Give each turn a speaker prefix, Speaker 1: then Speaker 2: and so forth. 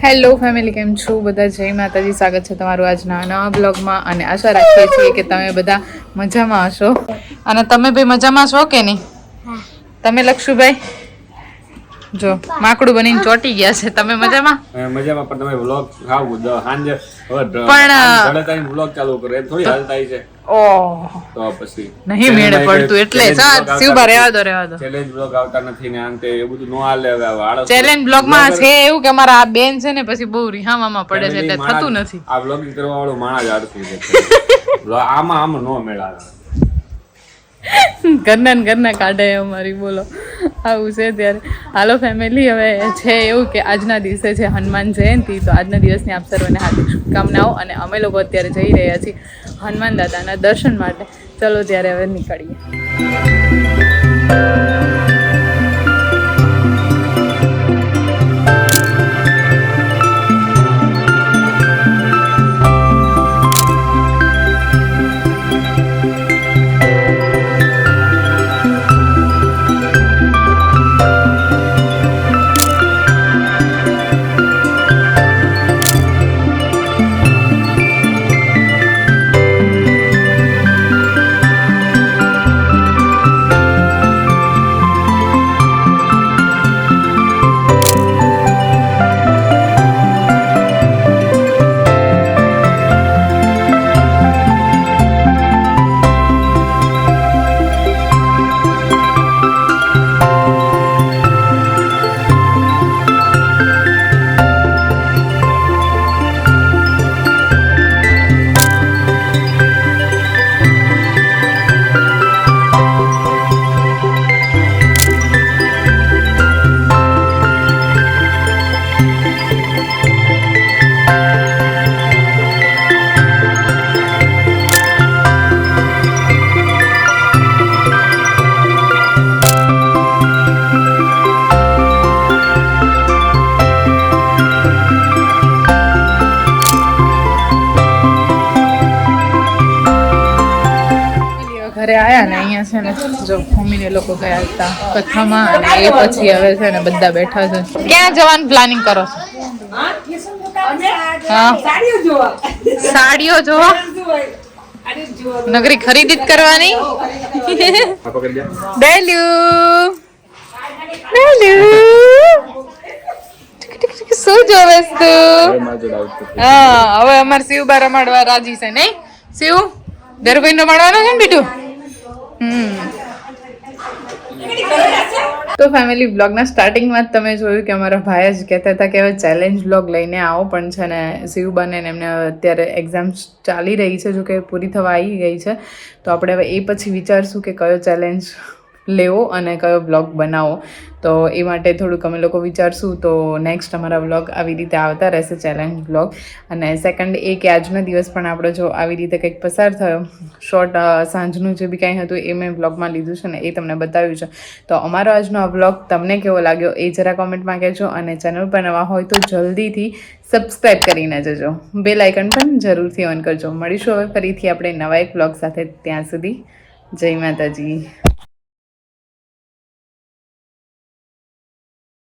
Speaker 1: Hello family, કેમ છો બધા? જય માતાજી, સ્વાગત છે તમારું આજના નવા બ્લોગમાં અને આશા રાખીએ છીએ કે તમે બધા મજામાં હશો. અને તમે ભાઈ મજામાં છો કે નહીં? તમે લક્ષુભાઈ જો માકડું બનીને ચોટી ગયા છે. તમે મજામાં?
Speaker 2: મજામાં. પણ તમે વ્લોગ સાંજે
Speaker 1: પણ
Speaker 2: વ્લોગ ચાલુ કરો એમ થોડી હાલ થાય છે.
Speaker 1: ઓહ,
Speaker 2: તો પછી
Speaker 1: નહીં મેળે પડતું એટલે શિવભા રહેવા દો.
Speaker 2: ચેલેન્જ વ્લોગ આવતા નથી ને આમ તે એ બધું નો હાલે. હવે આળસ
Speaker 1: ચેલેન્જ બ્લોગમાં છે એવું કે મારા આ બેન છે ને પછી બહુ રિહાવામાં પડે છે એટલે થતું નથી.
Speaker 2: આ વ્લોગિંગ કરવા વાળો માણસ જ આળસી છે. આમાં નો મેળાવે.
Speaker 1: ઘરના કાઢે અમારી, બોલો આવું છે ત્યારે. હાલો ફેમિલી, હવે છે એવું કે આજના દિવસે છે હનુમાન જયંતિ, તો આજના દિવસની આપ સર્વને હાર્દિક શુભકામનાઓ. અને અમે લોકો અત્યારે જઈ રહ્યા છીએ હનુમાન દાદાના દર્શન માટે. ચલો ત્યારે હવે નીકળીએ. ઘરે આયા ને અહીંયા છે ને જો મમ્મીને લોકો ગયા હતા કથામાં, અને એ પછી હવે છે ને બધા બેઠા છે. ક્યાં જવાનું પ્લાનિંગ કરો છો? હા, સાડીઓ જોવા નગરી ખરીદી જ કરવાની. શું જોવે તું? હા, હવે અમારે શિવબા રમાડવા રાજી છે નહીં? શિવ દરભાઈ રમાડવાનો છે ને બીટું? તો ફેમિલી, બ્લોગના સ્ટાર્ટિંગમાં જ તમે જોયું કે અમારા ભાઈ જ કહેતા હતા કે હવે ચેલેન્જ બ્લોગ લઈને આવો, પણ છે ને શિવબાને એમને અત્યારે એક્ઝામ ચાલી રહી છે, જો કે પૂરી થવા આવી ગઈ છે. તો આપણે હવે એ પછી વિચારશું કે કયો ચેલેન્જ લેવો અને કયો બ્લોગ બનાવો. તો એ માટે થોડુંક અમે લોકો વિચારશું. તો નેક્સ્ટ અમારા વ્લોગ આવી રીતે આવતા રહેશે, ચેલેન્જ બ્લોગ. અને સેકન્ડ એ કે આજનો દિવસ પણ આપણો જો આવી રીતે કંઈક પસાર થયો, શોર્ટ સાંજનું જે બી કાંઈ હતું એ મેં વ્લોગમાં લીધું છે ને એ તમને બતાવ્યું છે. તો અમારો આજનો આ વ્લોગ તમને કેવો લાગ્યો એ જરા કોમેન્ટમાં કહેજો. અને ચેનલ પર નવા હોય તો જલ્દીથી સબસ્ક્રાઈબ કરીને જજો, બેલ આઇકન પણ જરૂરથી ઓન કરજો. મળીશું હવે ફરીથી આપણે નવા એક વ્લોગ સાથે. ત્યાં સુધી જય માતાજી.